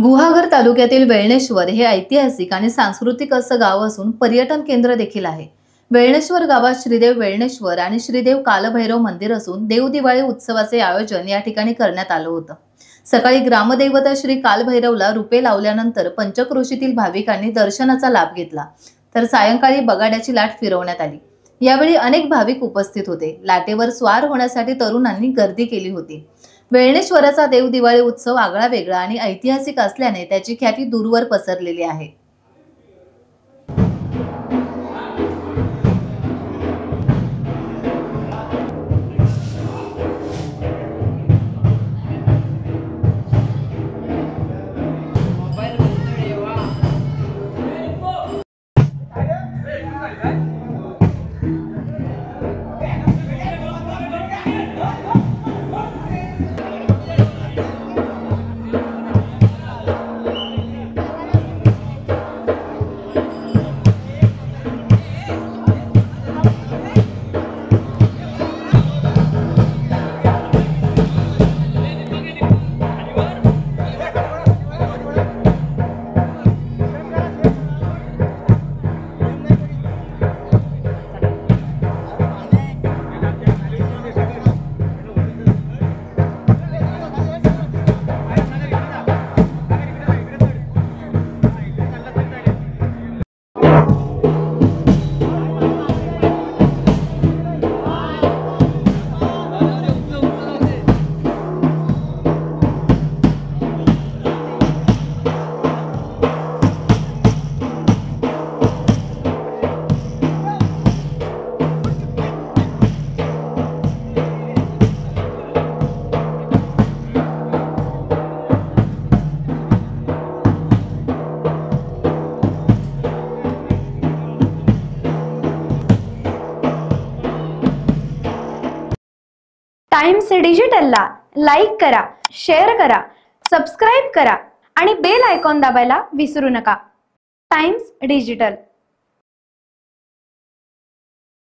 गुहागर तालुक्यातील वेळणेश्वर हे ऐतिहासिक आणि सांस्कृतिक असं गाव असून पर्यटन केंद्र देखील आहे। वेळणेश्वर गावात श्रीदेव वेळणेश्वर आणि श्रीदेव कालभैरव मंदिर असून देवदिवाळी उत्सवाचे आयोजन या ठिकाणी करण्यात आलं होतं। सकाळी ग्रामदैवत श्री कालभैरवला रूपे लावल्यानंतर पंचक्रोशीतील भाविकांनी दर्शनाचा लाभ घेतला, तर सायंकाळी बगाड्याची लाट फिरवण्यात आली। यावेळी अनेक भाविक उपस्थित होते। लाटेवर स्वार होण्यासाठी तरुणांनी गर्दी केली होती। वेळणेश्वराचा देवदिवाळी उत्सव आगळा वेगळा आणि ऐतिहासिक असल्याने त्याची ख्याती दूरवर पसरलेली आहे। टाइम्स डिजिटलला लाईक करा, शेअर करा, सबस्क्राइब करा आणि बेल आयकॉन दाबायला विसरू नका। Times digital.